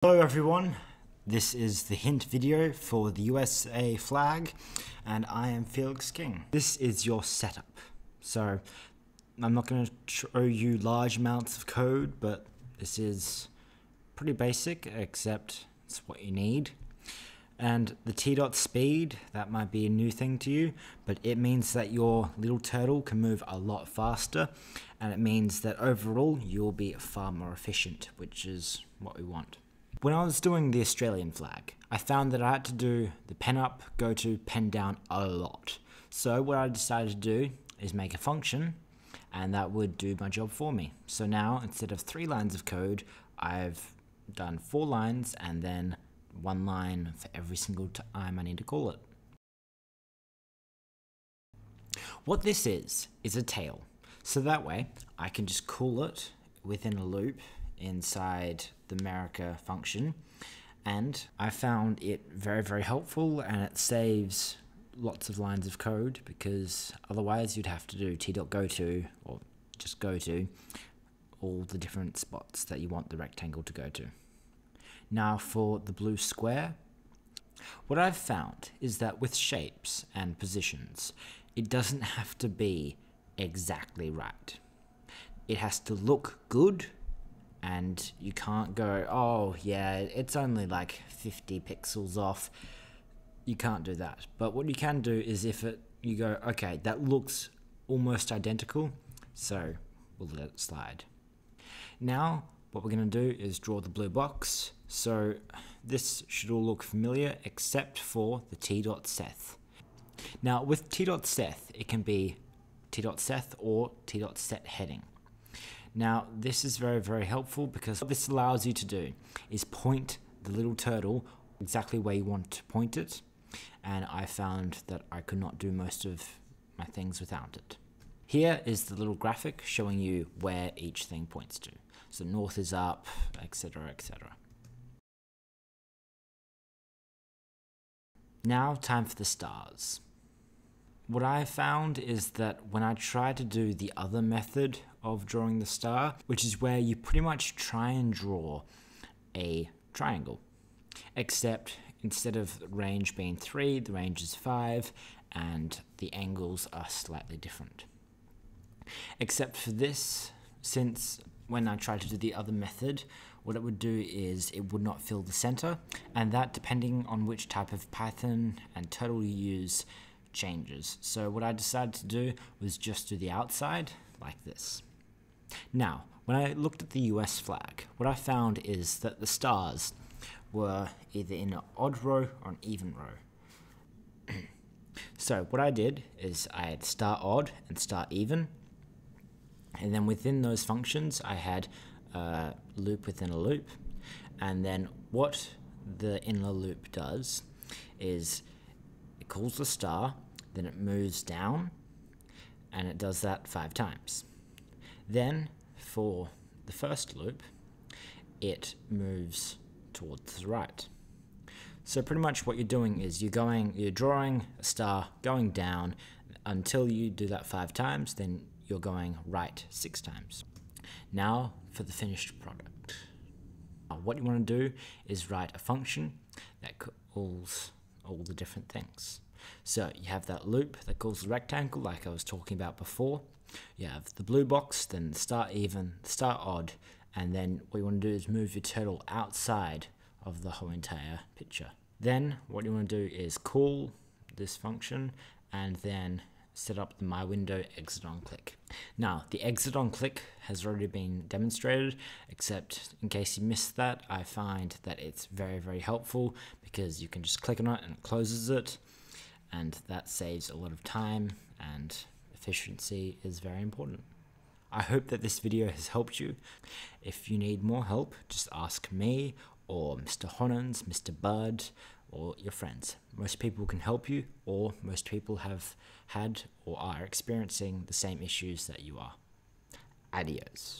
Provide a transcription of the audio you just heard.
Hello everyone, this is the hint video for the USA flag and I am Felix King. This is your setup. So I'm not going to show you large amounts of code, but this is pretty basic except it's what you need. And the T-dot speed, that might be a new thing to you, but it means that your little turtle can move a lot faster, and it means that overall you'll be far more efficient, which is what we want. When I was doing the Australian flag, I found that I had to do the pen up, go to, pen down a lot. So what I decided to do is make a function, and that would do my job for me. So now, instead of 3 lines of code, I've done 4 lines and then 1 line for every single time I need to call it. What this is a tail. So that way, I can just call it within a loop inside the America function, and I found it very, very helpful, and it saves lots of lines of code, because otherwise you'd have to do t.goto or just go to all the different spots that you want the rectangle to go to. Now for the blue square, what I've found is that with shapes and positions, it doesn't have to be exactly right. It has to look good, and you can't go, oh yeah, it's only like 50 pixels off. You can't do that. But what you can do is you go, okay, that looks almost identical, so we'll let it slide. Now, what we're going to do is draw the blue box. So this should all look familiar except for the t.seth. Now with t.seth, it can be t.seth or t.set heading. Now this is very, very helpful, because what this allows you to do is point the little turtle exactly where you want to point it, and I found that I could not do most of my things without it. Here is the little graphic showing you where each thing points to. So north is up, etc., etc. Now time for the stars. What I found is that when I try to do the other method of drawing the star, which is where you pretty much try and draw a triangle, except instead of the range being 3, the range is 5, and the angles are slightly different. Except for this, since when I try to do the other method, what it would do is it would not fill the center, and that, depending on which type of Python and turtle you use, changes. So what I decided to do was just do the outside like this. Now, when I looked at the US flag, what I found is that the stars were either in an odd row or an even row. So what I did is I had star odd and star even, and then within those functions I had a loop within a loop, and then what the inner loop does is it calls the star, then it moves down, and it does that 5 times. Then for the first loop, it moves towards the right. So pretty much what you're doing is you're drawing a star going down until you do that 5 times, then you're going right 6 times. Now for the finished product. What you want to do is write a function that calls all the different things. So you have that loop that calls the rectangle like I was talking about before. You have the blue box, then the star even, the star odd, and then what you want to do is move your turtle outside of the whole entire picture. Then what you want to do is call this function and then set up the my window exit on click. Now the exit on click has already been demonstrated, except in case you missed that, I find that it's very, very helpful, because you can just click on it and it closes it, and that saves a lot of time, and efficiency is very important. I hope that this video has helped you. If you need more help, just ask me or Mr. Honans, Mr. Bud, or your friends. Most people can help you, or most people have had or are experiencing the same issues that you are. Adios.